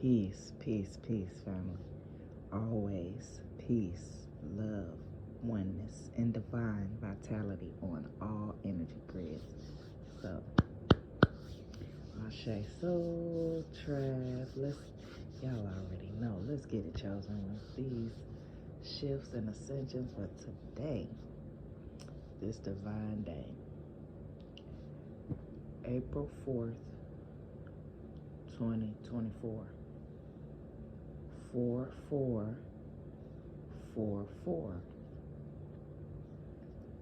Peace, peace, peace, family. Always peace, love, oneness, and divine vitality on all energy grids. So, Ashe, so Trav, y'all already know. Let's get it, chosen ones. These shifts and ascensions for today, this divine day, April 4th, 2024. 4444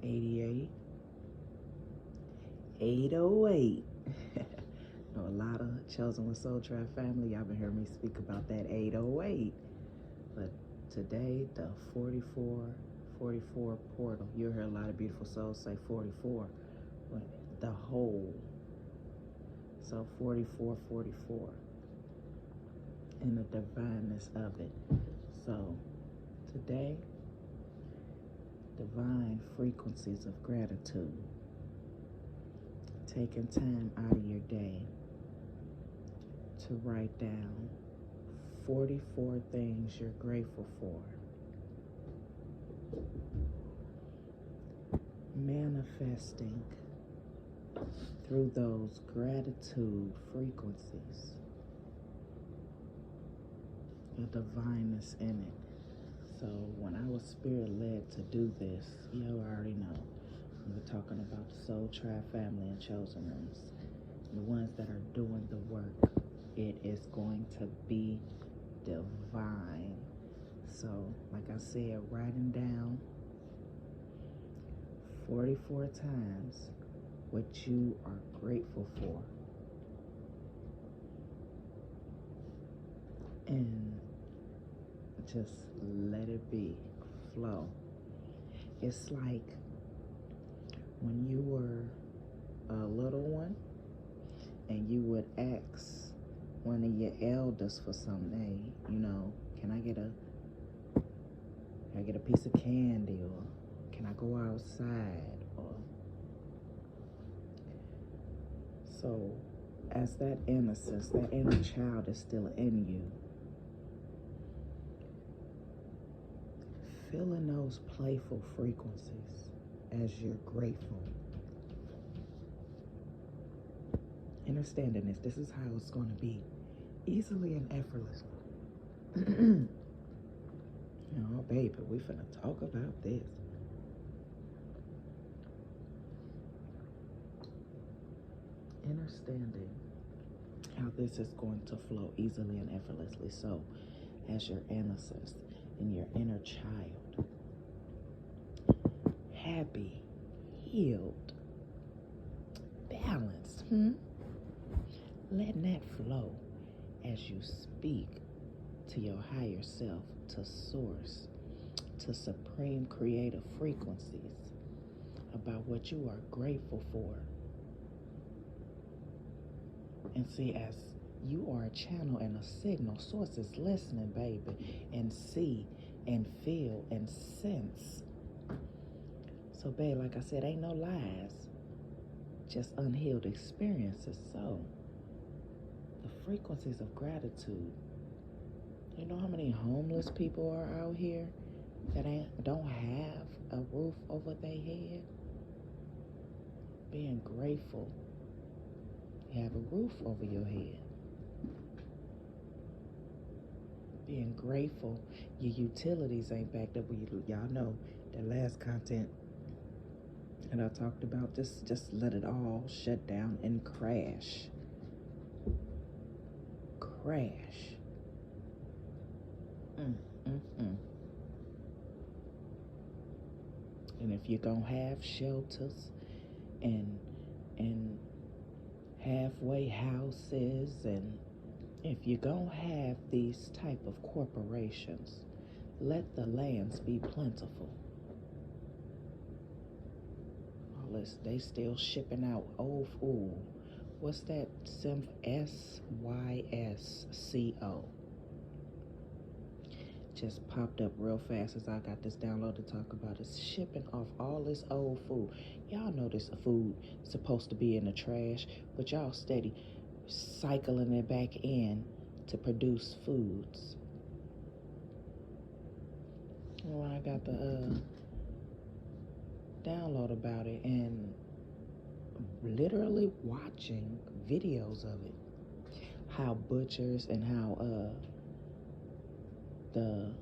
88 808. Know a lot of Chosen with Soul Tribe family, y'all been hearing me speak about that 808. But today, the 4444 portal. You'll hear a lot of beautiful souls say 44, but the whole. So 4444. And the divineness of it. So today, divine frequencies of gratitude. Taking time out of your day to write down 44 things you're grateful for. Manifesting through those gratitude frequencies. The divineness in it. So when I was spirit led to do this, you already know. We're talking about the Soul Tribe family and chosen ones. The ones that are doing the work. It is going to be divine. So, like I said, writing down 44 times what you are grateful for. And just let it be, flow. It's like when you were a little one and you would ask one of your elders for something, can I get a piece of candy, or can I go outside? Or so as that innocence, that inner child is still in you, feeling those playful frequencies as you're grateful. Understanding this is how it's going to be, easily and effortlessly. Oh, baby, we finna talk about this. Understanding how this is going to flow easily and effortlessly. So, as your innocence and your inner child, happy, healed, balanced, letting that flow as you speak to your higher self, to source, to supreme creative frequencies about what you are grateful for. And see, as you are a channel and a signal, source is listening, baby, and see and feel and sense. So, babe, like I said, ain't no lies, just unhealed experiences. So, the frequencies of gratitude. You know how many homeless people are out here that don't have a roof over their head? Being grateful you have a roof over your head. Being grateful your utilities ain't backed up. Y'all know that last content that I talked about, just let it all shut down and crash. Crash. And if you're gonna have shelters and halfway houses, and if you're gonna have these type of corporations, let the lands be plentiful. All this, they still shipping out old food. What's that? SYSCO. Just popped up real fast as I got this download to talk about. It's shipping off all this old food. Y'all know this food supposed to be in the trash, but y'all steady cycling it back in to produce foods. Well, I got the download about it and literally watching videos of it. How butchers and how the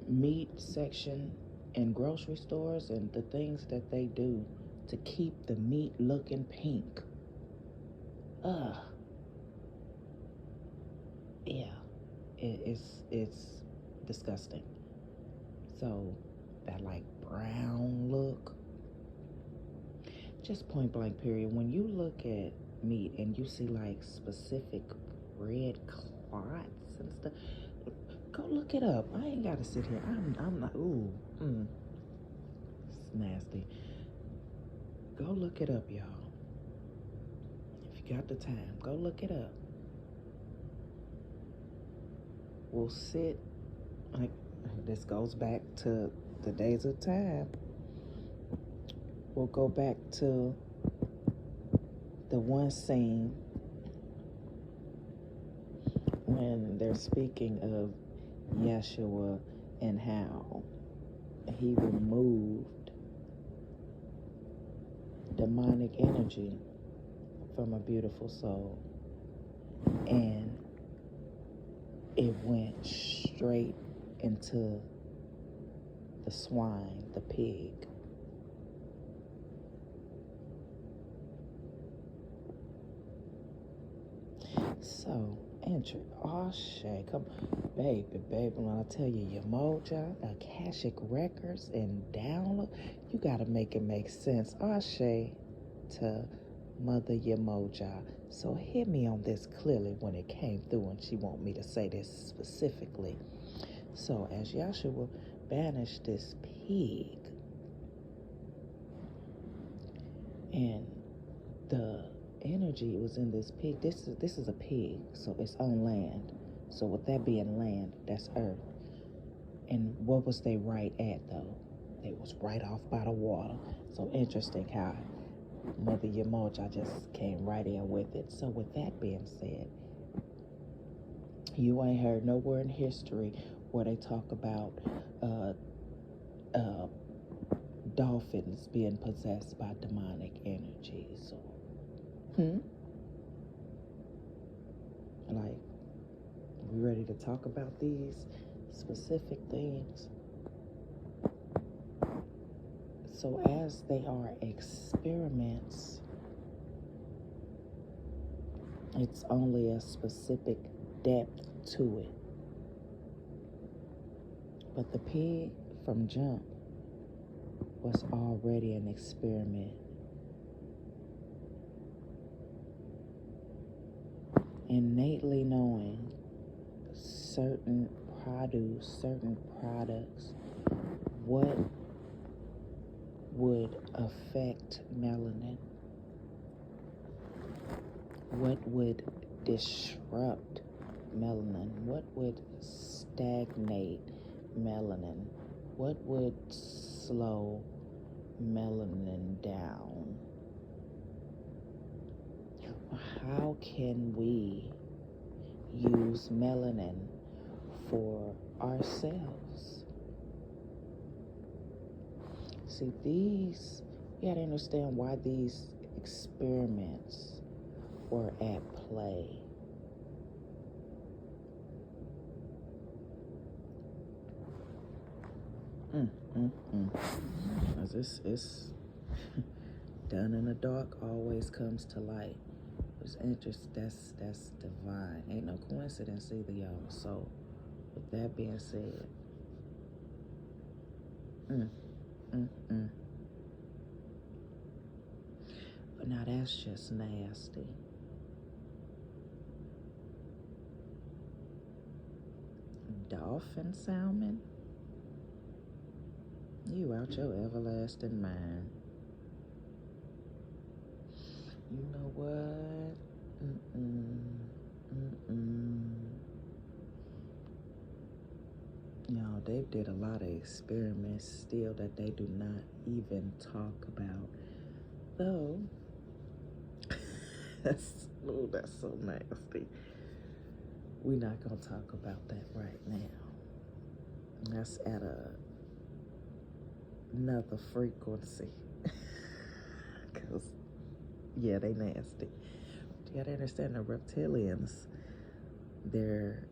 meat section in grocery stores and the things that they do to keep the meat looking pink. Yeah, it's disgusting. So that like brown look, just point blank period. When you look at meat and you see like specific red clots and stuff, go look it up. I ain't gotta sit here. I'm not. It's nasty. Go look it up, y'all. If you got the time, go look it up. We'll sit, like, this goes back to the days of time. We'll go back to the one scene when they're speaking of Yeshua and how he removed demonic energy from a beautiful soul, and it went straight into the swine, the pig. So, come, baby, when I tell you your mojo, Akashic records and download, you gotta make it make sense. Ashe to Mother Yemoja. So hit me on this clearly when it came through, and she want me to say this specifically. So as Yahshua banished this pig, and the energy was in this pig. This is a pig, so it's on land. So with that being land, that's earth. And what was they right at though? They was right off by the water. So interesting how Mother Yemoja just came right in with it. So with that being said, you ain't heard nowhere in history where they talk about dolphins being possessed by demonic energies. Like, we ready to talk about these specific things? So as they are experiments, it's only a specific depth to it. But the pig from jump was already an experiment. Innately knowing certain produce, certain products, what would affect melanin, what would disrupt melanin, what would stagnate melanin, what would slow melanin down. How can we use melanin for ourselves? See, you gotta understand why these experiments were at play. As this is done in the dark always comes to light. It's interesting. That's divine. Ain't no coincidence either, y'all. So, with that being said, but now that's just nasty. Dolphin salmon? You out your everlasting mind. You know what? No, they did a lot of experiments still that they do not even talk about. Though, that's so nasty. we're not going to talk about that right now. That's at another frequency. Because, yeah, they nasty. You got to understand the reptilians, they're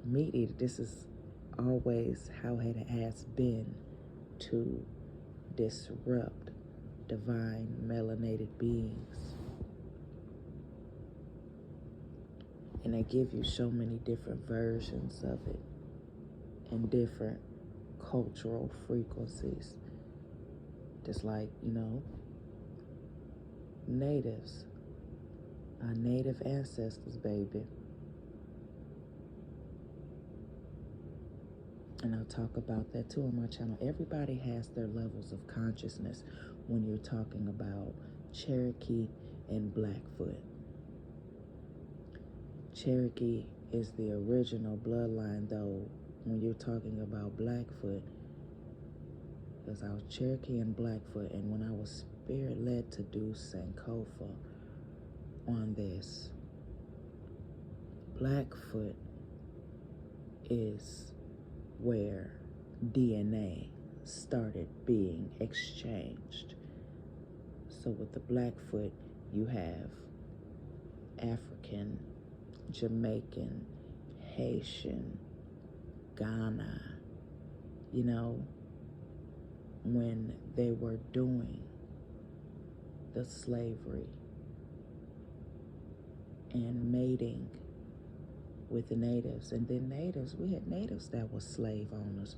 meat eater. This is always how it has been to disrupt divine melanated beings. And they give you so many different versions of it and different cultural frequencies. Just like, natives, our native ancestors, baby. And I'll talk about that too on my channel. Everybody has their levels of consciousness when you're talking about Cherokee and Blackfoot. Cherokee is the original bloodline, though, when you're talking about Blackfoot. Because I was Cherokee and Blackfoot, and when I was spirit-led to do Sankofa on this, Blackfoot is where DNA started being exchanged. So with the Blackfoot, you have African, Jamaican, Haitian, Ghana, when they were doing the slavery and mating with the natives. And then natives, we had natives that were slave owners.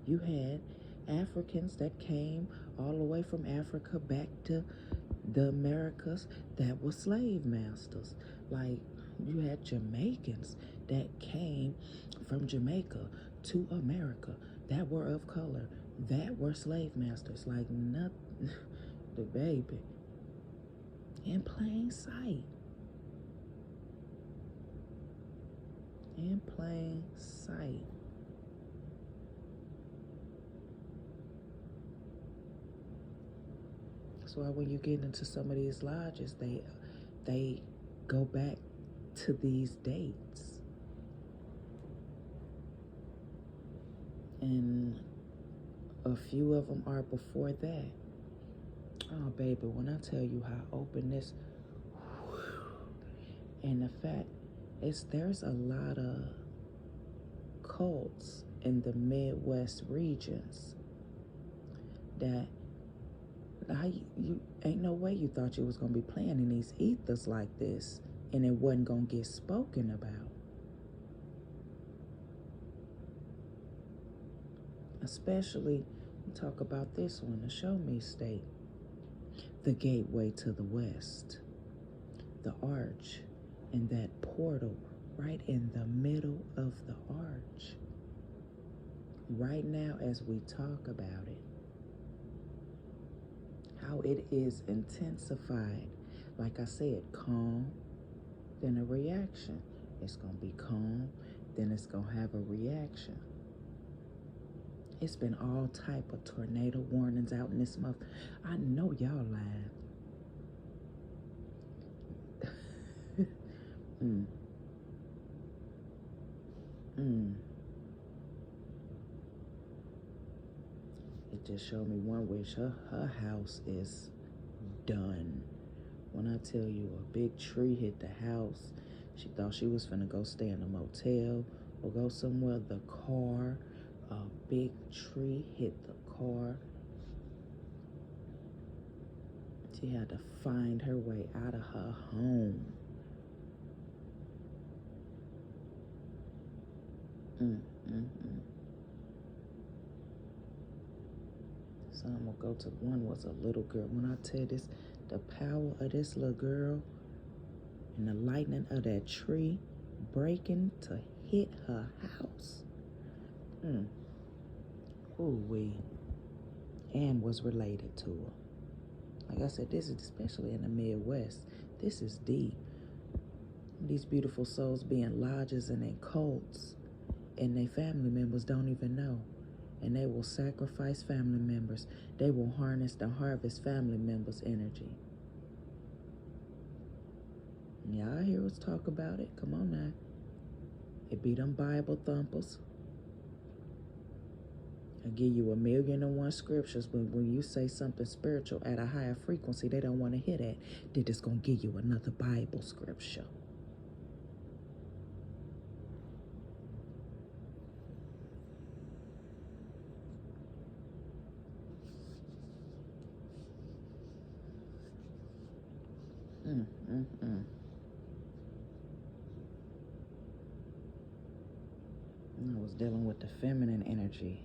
You had Africans that came all the way from Africa back to the Americas that were slave masters. Like, you had Jamaicans that came from Jamaica to America that were of color, that were slave masters. Like, nothing, the baby, in plain sight. In plain sight. That's why when you get into some of these lodges, they go back to these dates. And a few of them are before that. Oh, baby, when I tell you how open this, and the fact there's a lot of cults in the Midwest regions that you ain't no way you thought you was gonna be playing in these ethers like this and it wasn't gonna get spoken about. Especially, talk about this one, the Show Me State, the gateway to the West, the arch, and that portal right in the middle of the arch. Right now, as we talk about it, how it is intensified. Like I said, calm, then a reaction. It's going to be calm, then it's going to have a reaction. It's been all type of tornado warnings out in this month. I know y'all lying. It just showed me one wish. Her house is done. When I tell you a big tree hit the house, she thought she was finna go stay in a motel or go somewhere. The car, a big tree hit the car. She had to find her way out of her home. So I'm gonna go to one was a little girl. When I tell you this, the power of this little girl and the lightning of that tree breaking to hit her house. Ooh-wee. And was related to her. Like I said, this is especially in the Midwest. This is deep. These beautiful souls be in lodges and in cults, and their family members don't even know. And they will sacrifice family members. They will harness the harvest family members' energy. Y'all hear us talk about it? Come on now. It be them Bible thumpers. I give you 1,000,001 scriptures, but when you say something spiritual at a higher frequency, they don't want to hear that. They're just going to give you another Bible scripture. I was dealing with the feminine energy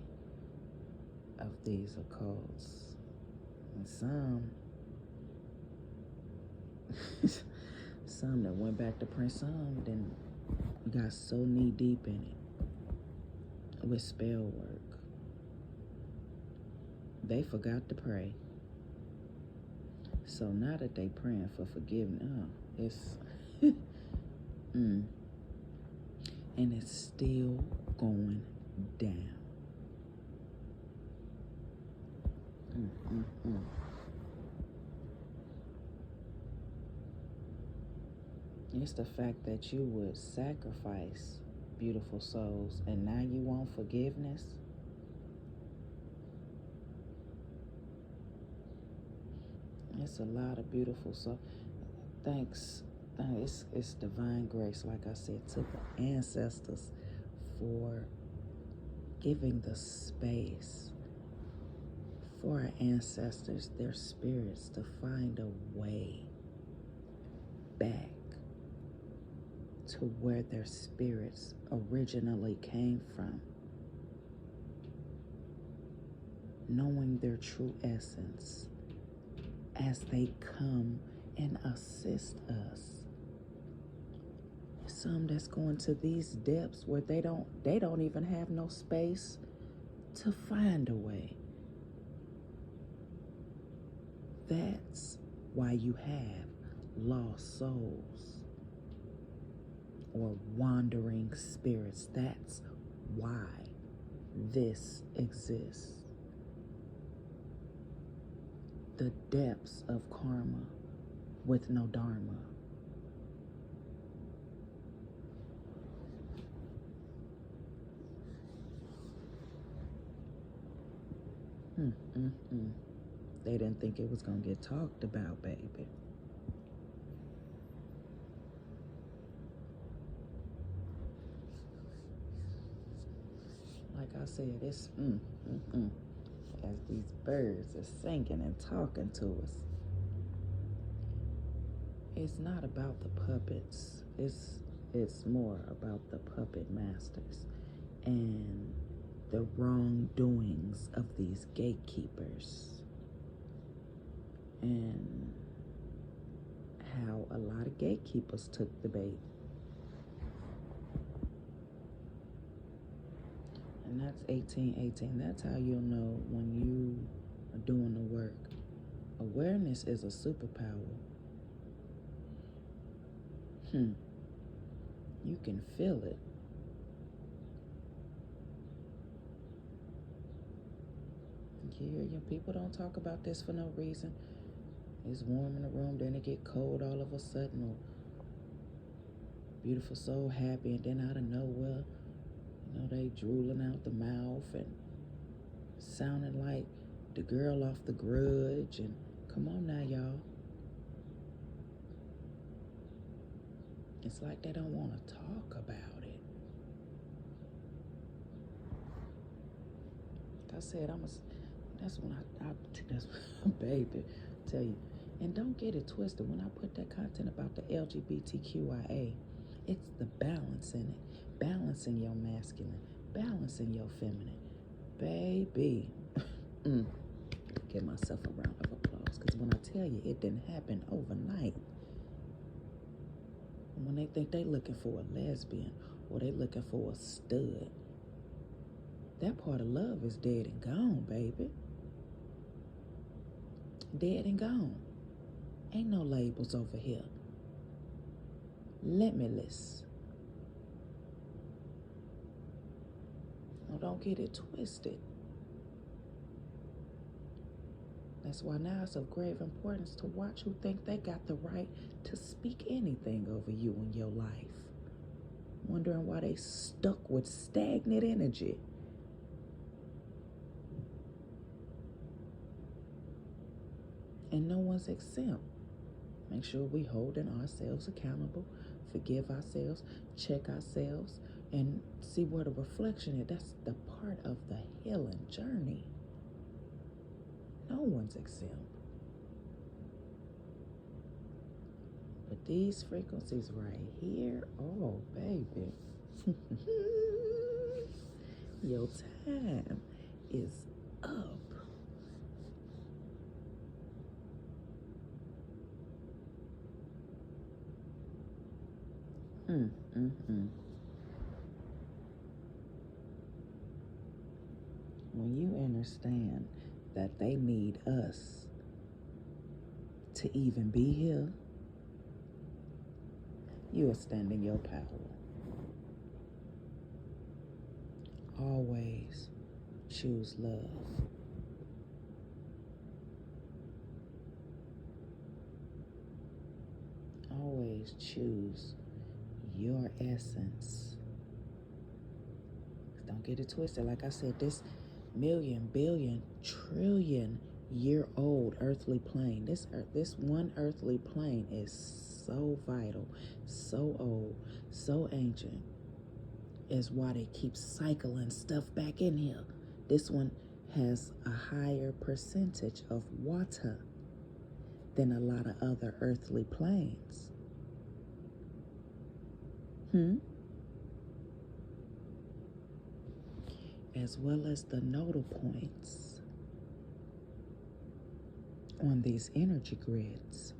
of these occults. And some that went back to print, some then got so knee deep in it with spell work. They forgot to pray. So now that they praying for forgiveness, it's and it's still going down. It's the fact that you would sacrifice beautiful souls and now you want forgiveness. It's a lot of beautiful souls. Thanks. It's divine grace, like I said, to the ancestors for giving the space for our ancestors, their spirits, to find a way back to where their spirits originally came from, knowing their true essence as they come and assist us. Some that's going to these depths where they don't even have no space to find a way. That's why you have lost souls or wandering spirits. That's why this exists. The depths of karma with no dharma. They didn't think it was going to get talked about, baby. Like I said, it's as these birds are singing and talking to us. It's not about the puppets. It's more about the puppet masters and the wrongdoings of these gatekeepers, and how a lot of gatekeepers took the bait. And that's 1818. That's how you'll know when you are doing the work. Awareness is a superpower. You can feel it. People don't talk about this for no reason. It's warm in the room, then it get cold all of a sudden, or beautiful soul happy, and then out of nowhere, they drooling out the mouth and sounding like the girl off The Grudge. And come on now, y'all. It's like they don't want to talk about it. Like I said, that's when that's baby, tell you. And don't get it twisted. When I put that content about the LGBTQIA, it's the balance in it. Balancing your masculine, balancing your feminine. Baby. Give myself a round of applause. Because when I tell you, it didn't happen overnight. When they think they looking for a lesbian or they looking for a stud, that part of love is dead and gone, baby. Dead and gone. Ain't no labels over here. Limitless. No, don't get it twisted. That's why now it's of grave importance to watch who think they got the right to speak anything over you in your life. wondering why they stuck with stagnant energy. And no one's exempt. Make sure we holding ourselves accountable, forgive ourselves, check ourselves, and see where the reflection is. That's the part of the healing journey. No one's exempt. But these frequencies right here, oh baby, your time is up. When you understand that they need us to even be here, you are standing your power. Always choose love. Always choose your essence. Don't get it twisted. Like I said, this million, billion, trillion year old earthly plane, this one earthly plane is so vital, so old, so ancient. Is why they keep cycling stuff back in here. This one has a higher percentage of water than a lot of other earthly planes. As well as the nodal points on these energy grids.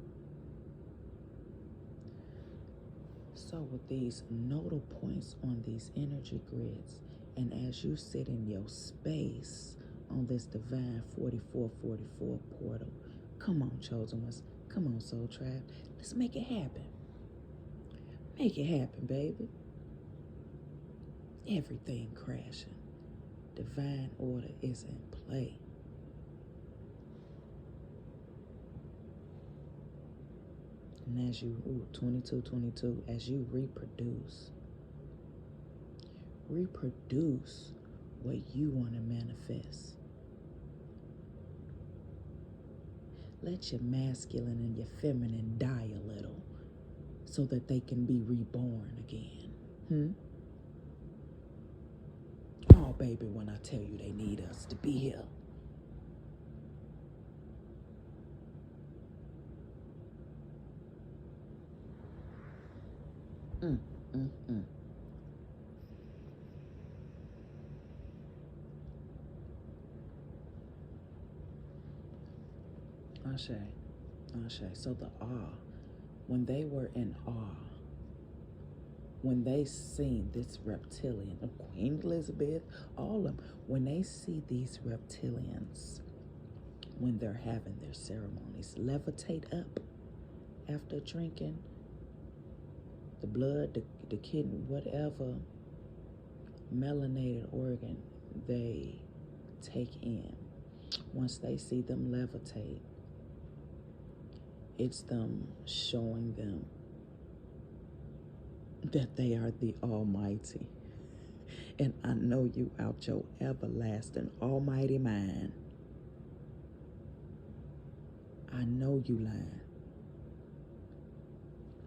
So with these nodal points on these energy grids, and as you sit in your space on this divine 4444 portal, come on, chosen ones, come on, soul tribe, let's make it happen. Make it happen, baby. Everything crashing. Divine order is in play. And as you, 22, as you reproduce what you want to manifest. Let your masculine and your feminine die a little so that they can be reborn again. Oh, baby, when I tell you they need us to be here. Ashe. So the awe, when they were in awe, when they seen this reptilian, Queen Elizabeth, all of them, when they see these reptilians, when they're having their ceremonies, levitate up after drinking the blood, the kidney, whatever melanated organ they take in, once they see them levitate, it's them showing them that they are the Almighty. And I know you out your everlasting almighty mind. I know you lying.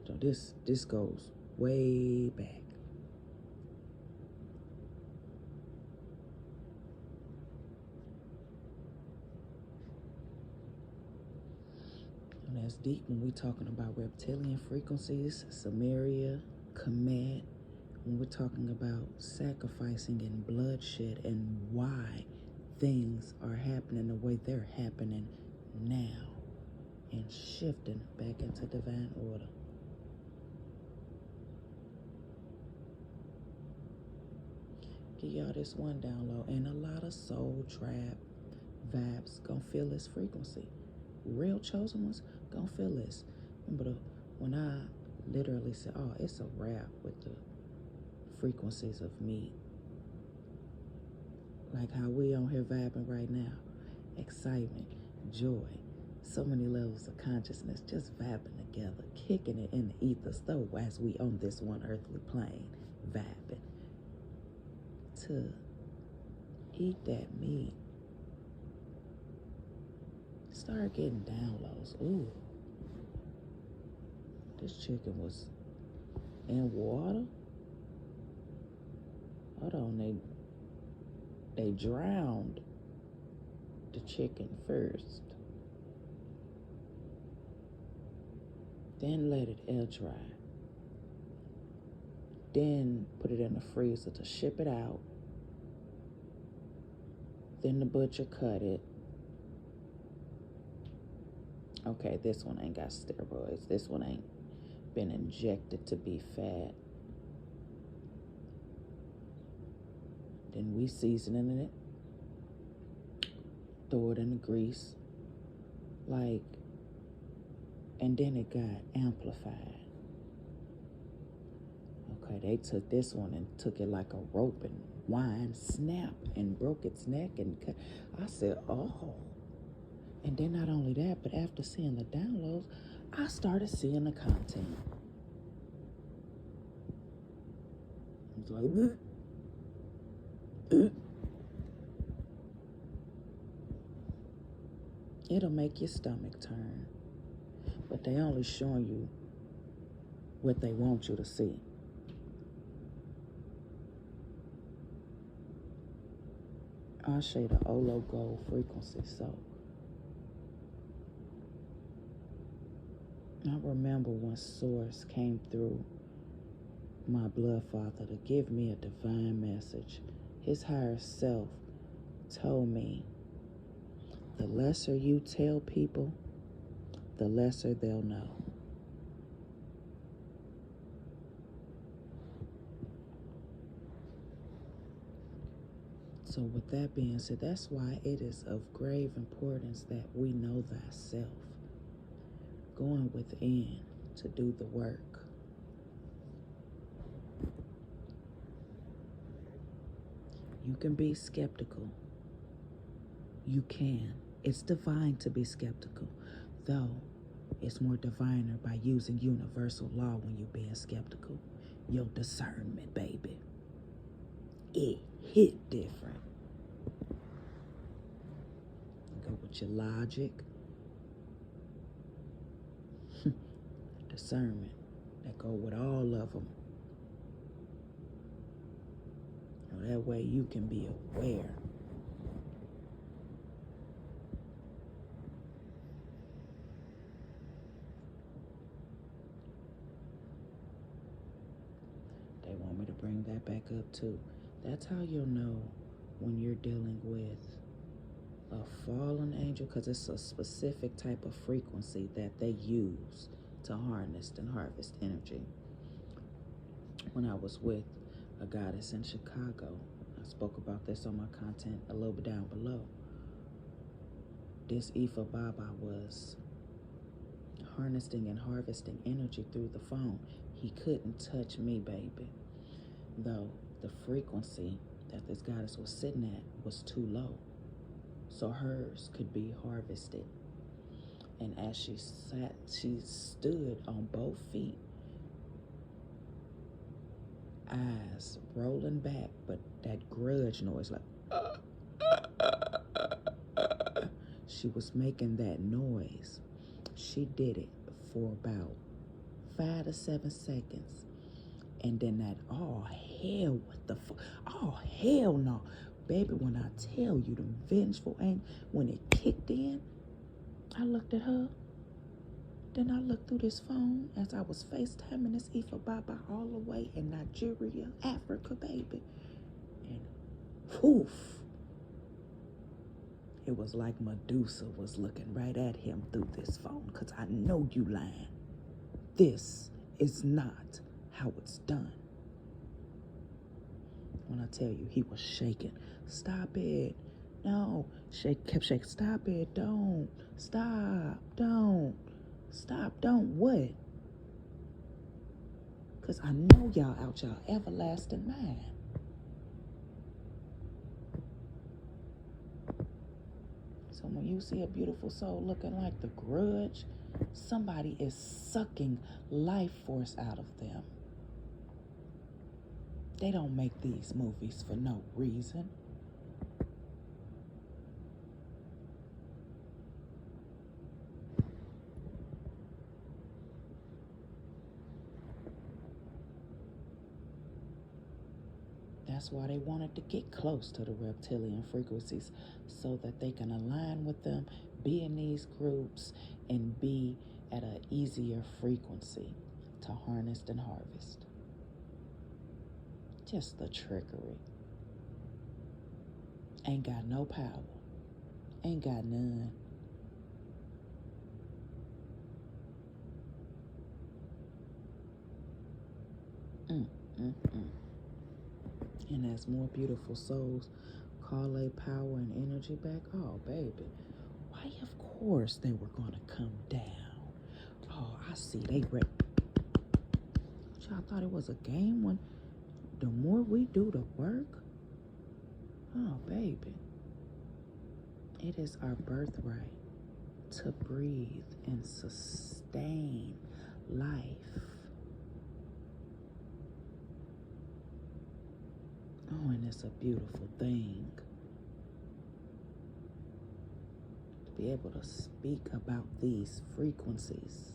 So this goes way back. And that's deep when we talking about reptilian frequencies, Samaria, Kemet, when we're talking about sacrificing and bloodshed and why things are happening the way they're happening now and shifting back into divine order. Give y'all this one download, and a lot of soul tribe vibes gonna feel this frequency. Real chosen ones gonna feel this. Remember when I literally said, oh, it's a wrap with the frequencies of me. Like how we on here vibing right now. Excitement, joy, so many levels of consciousness just vibing together, kicking it in the ethers though as we on this one earthly plane. vibing to eat that meat. Start getting downloads. Ooh, this chicken was in water. Hold on, they drowned the chicken first, then let it air dry, then put it in the freezer to ship it out. Then the butcher cut it. Okay, this one ain't got steroids. This one ain't been injected to be fat. Then we seasoning it. Throw it in the grease. And then it got amplified. Okay, they took this one and took it like a rope and wind, snap, and broke its neck and cut. I said, oh. And then not only that, but after seeing the downloads, I started seeing the content. It's like, it'll make your stomach turn. But they only showing you what they want you to see. I'll show you the Olo Gold frequency. So I remember when Source came through my blood father to give me a divine message. His higher self told me, the lesser you tell people, the lesser they'll know. So with that being said, that's why it is of grave importance that we know thyself. Going within to do the work. You can be skeptical. You can. It's divine to be skeptical, though it's more diviner by using universal law when you're being skeptical. Your discernment, baby. It hit different. Go with your logic. Discernment. That go with all of them. That way you can be aware. They want me to bring that back up too. That's how you'll know when you're dealing with a fallen angel, because it's a specific type of frequency that they use to harness and harvest energy. When I was with a goddess in Chicago, I spoke about this on my content a little bit down below. This Ifa Baba was harnessing and harvesting energy through the phone. He couldn't touch me, baby, though the frequency that this goddess was sitting at was too low, so hers could be harvested. And as she sat, she stood on both feet, eyes rolling back, but that grudge noise, like she was making that noise. She did it for about 5 to 7 seconds, and then that, oh hell, what the fuck, oh hell no, baby, when I tell you the vengeful anger, when it kicked in, I looked at her. Then I looked through this phone as I was FaceTiming this Ifa Baba all the way in Nigeria, Africa, baby. And poof. It was like Medusa was looking right at him through this phone, because I know you lying. This is not how it's done. When I tell you, he was shaking. Stop it. No. Kept shaking. Stop it. Don't. Stop. Don't. Stop. Don't. What? Because I know y'all out y'all everlasting mind. So when you see a beautiful soul looking like the grudge, somebody is sucking life force out of them. They don't make these movies for no reason. That's why they wanted to get close to the reptilian frequencies so that they can align with them, be in these groups, and be at an easier frequency to harness and harvest. Just the trickery. Ain't got no power. Ain't got none. And as more beautiful souls call their power and energy back, oh, baby, why, of course they were going to come down. Oh, I see, y'all thought it was a game when the more we do the work, oh, baby, it is our birthright to breathe and sustain life. Oh, and it's a beautiful thing to be able to speak about these frequencies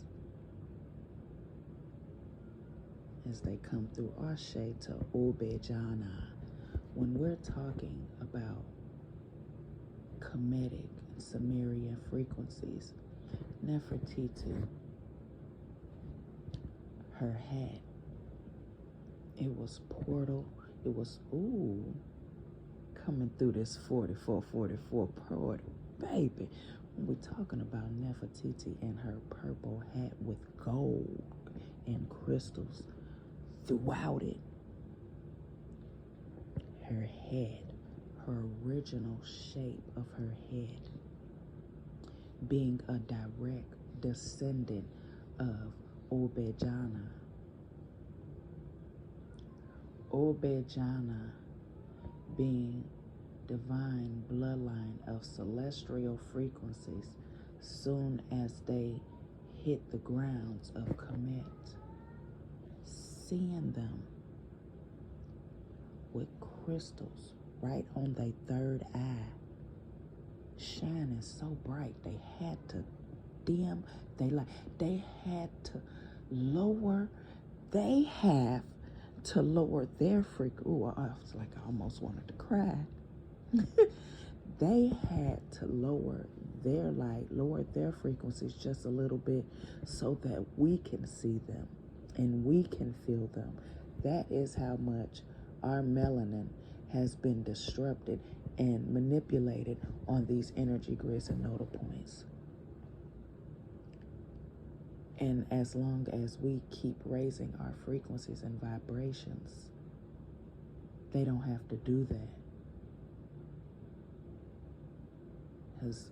as they come through Ashe to Obejana. When we're talking about Kemetic and Sumerian frequencies, Nefertiti, her hat, it was portal. It was, coming through this 4444 portal. Baby, when we're talking about Nefertiti and her purple hat with gold and crystals throughout it, her head, her original shape of her head, being a direct descendant of Obejana. Obejana being divine bloodline of celestial frequencies soon as they hit the grounds of Kemet. Seeing them with crystals right on their third eye, shining so bright they had to dim they had to lower their frequency. I was like, I almost wanted to cry. They had to lower their light, lower their frequencies just a little bit so that we can see them and we can feel them. That is how much our melanin has been disrupted and manipulated on these energy grids and nodal points. And as long as we keep raising our frequencies and vibrations, they don't have to do that. Because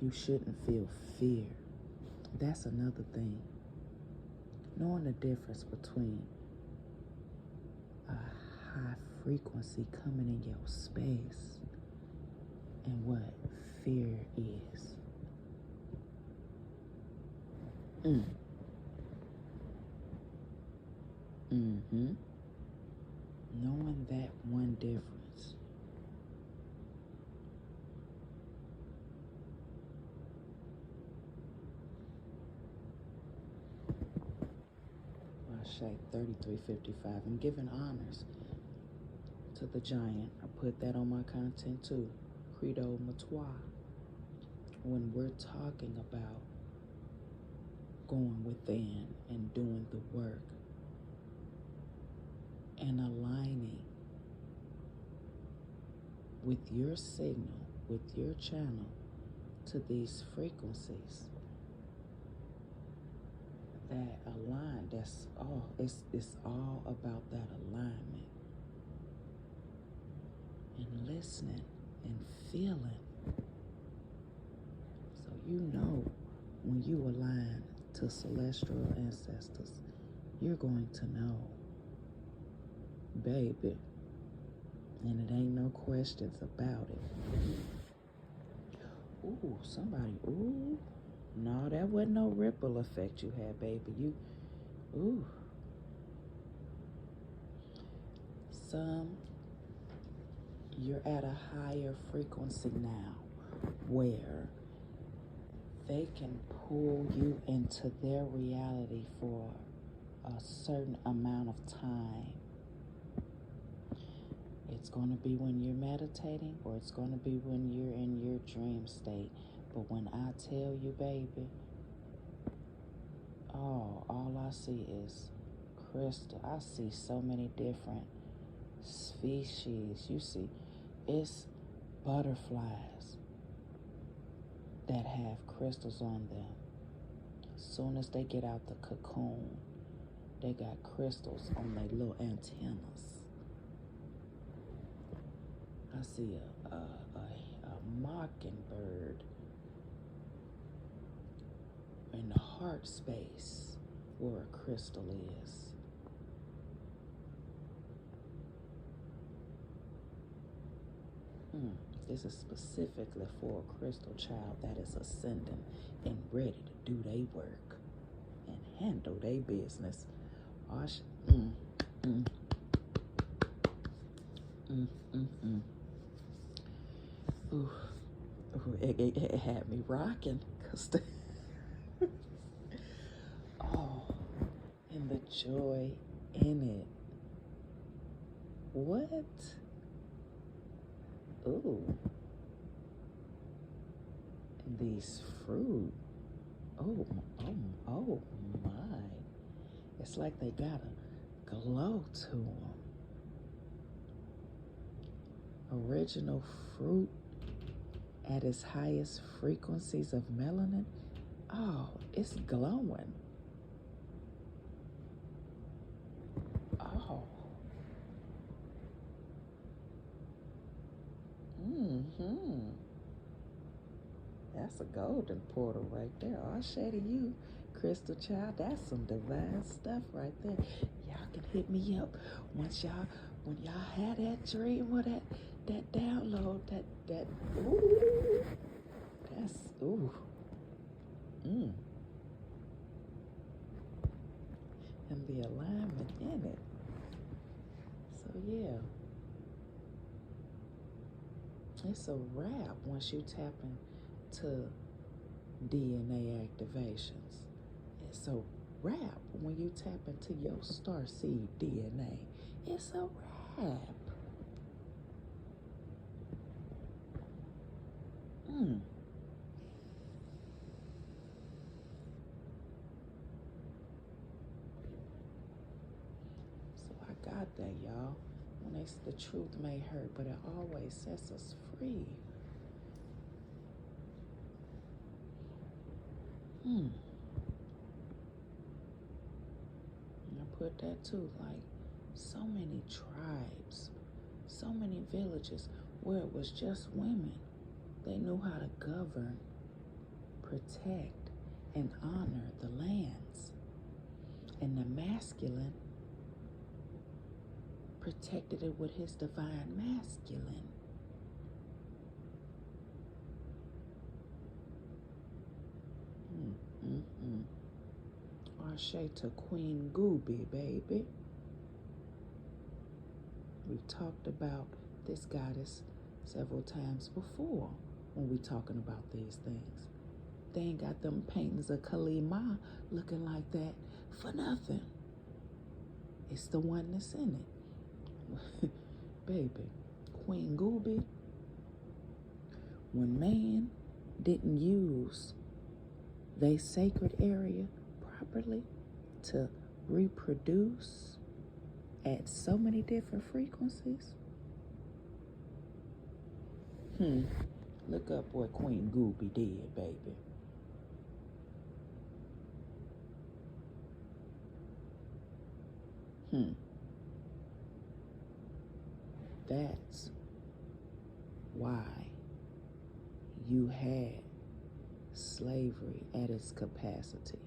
you shouldn't feel fear. That's another thing. Knowing the difference between a high frequency coming in your space and what fear is. Knowing that one difference. Ashe 3355 and giving honors to the giant. I put that on my content too. Credo Matwa. When we're talking about going within and doing the work and aligning with your signal, with your channel to these frequencies that align, that's all, it's all about that alignment and listening and feeling. So you know when you align to celestial ancestors, you're going to know, baby, and it ain't no questions about it. No, that wasn't no ripple effect you had, baby. you're at a higher frequency now where they can pull you into their reality for a certain amount of time. It's going to be when you're meditating, or it's going to be when you're in your dream state. But when I tell you, baby, all I see is crystal. I see so many different species. You see, it's butterflies that have crystals on them. As soon as they get out the cocoon, they got crystals on their little antennas. I see a mockingbird in the heart space where a crystal is. This is specifically for a crystal child that is ascending and ready to do their work and handle their business. Ooh, it had me rocking, cause and the joy in it. What? Ooh. These fruit. Oh my. It's like they got a glow to them. Original fruit at its highest frequencies of melanin. Oh, it's glowing. Oh. That's a golden portal right there. I'll share to you, crystal child. That's some divine stuff right there. Y'all can hit me up when y'all had that dream or that download, that ooh. That's ooh. And the alignment in it. So yeah. It's a wrap once you tap into DNA activations. It's a wrap when you tap into your starseed DNA. It's a wrap. So I got that, y'all. When they say the truth may hurt, but it always sets us free. And I put that too, like so many tribes, so many villages where it was just women. They knew how to govern, protect, and honor the lands. And the masculine protected it with his divine masculine. Ashe to Queen Gooby, baby. We've talked about this goddess several times before when we talking about these things. They ain't got them paintings of Kalima looking like that for nothing. It's the oneness in it. Baby, Queen Gooby, when man didn't use their sacred area properly to reproduce at so many different frequencies. Look up what Queen Gooby did, baby. That's why you had slavery at its capacity.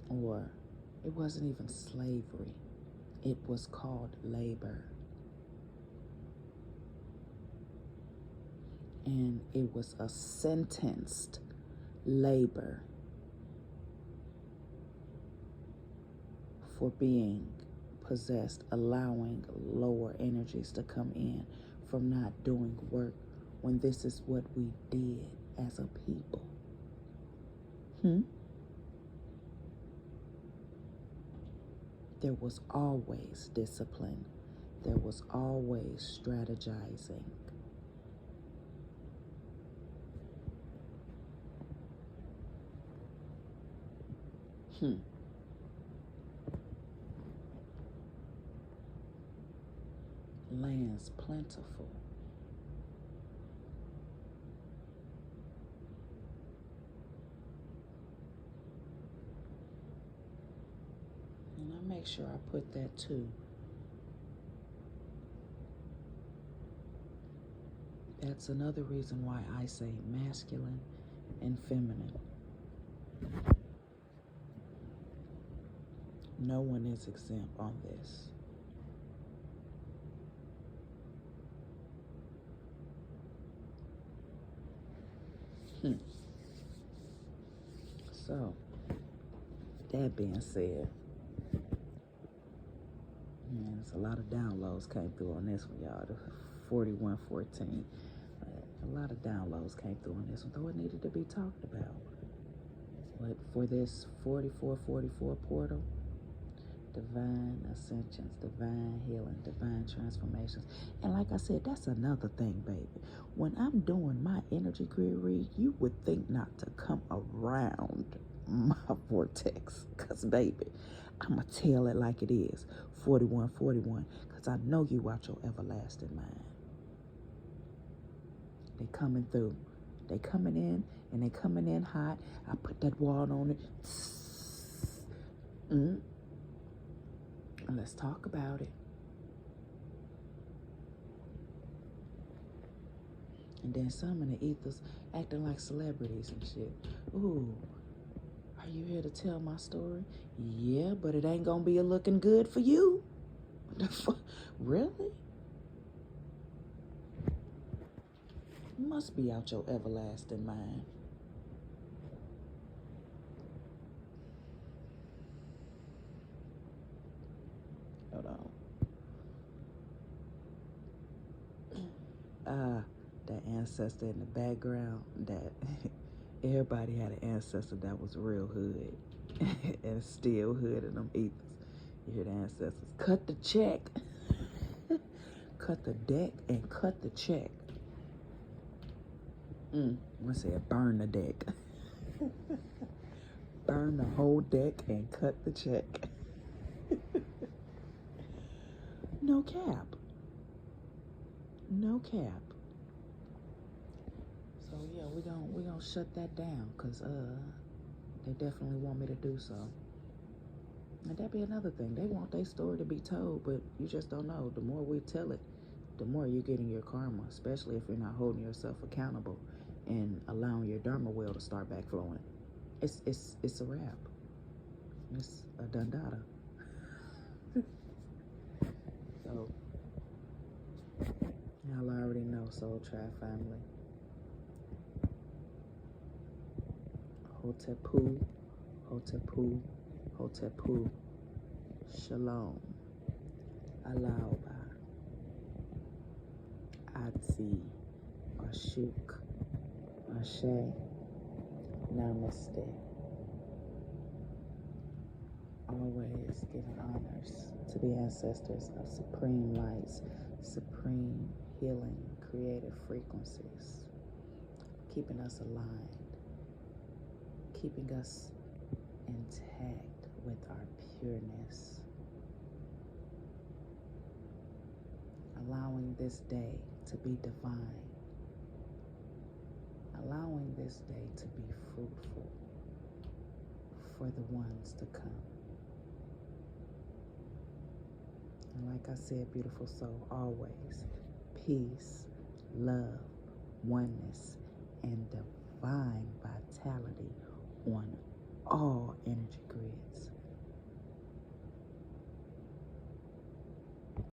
Or it wasn't even slavery. It was called labor. And it was a sentenced labor for being possessed, allowing lower energies to come in from not doing work when this is what we did as a people. There was always discipline. There was always strategizing. Lands plentiful. And I make sure I put that too. That's another reason why I say masculine and feminine. No one is exempt on this. So, that being said, man, it's a lot of downloads came through on this one, y'all. The 4114. A lot of downloads came through on this one, though it needed to be talked about. But for this 4444 portal, divine ascensions, divine healing, divine transformations. And like I said, that's another thing, baby. When I'm doing my energy grid read, you would think not to come around my vortex. Because, baby, I'm going to tell it like it is. 4141. Because I know you out your everlasting mind. They coming through. They coming in, and they coming in hot. I put that wall on it. And let's talk about it. And then some in the ethers acting like celebrities and shit. Ooh, are you here to tell my story? Yeah, but it ain't gonna be looking good for you. Really? You must be out your everlasting mind. Hold on. That ancestor in the background, that everybody had an ancestor that was real hood and still hood in them ethers. You hear the ancestors, cut the check. Cut the deck and cut the check. I said burn the deck. Burn the whole deck and cut the check. No cap. No cap. So yeah, we gonna shut that down, cause they definitely want me to do so. And that'd be another thing. They want their story to be told, but you just don't know. The more we tell it, the more you're getting your karma, especially if you're not holding yourself accountable and allowing your dharma well to start back flowing. It's a wrap. It's a dundada. So y'all already know, Soul Tribe family. Hotepu, Hotepu, Hotepu. Shalom. Alauba. Adzi. Ashuk. Ashe. Namaste. Always giving honors to the ancestors of supreme lights, supreme healing, creative frequencies, keeping us aligned, keeping us intact with our pureness, allowing this day to be divine, allowing this day to be fruitful for the ones to come. And like I said, beautiful soul, always peace, love, oneness, and divine vitality on all energy grids.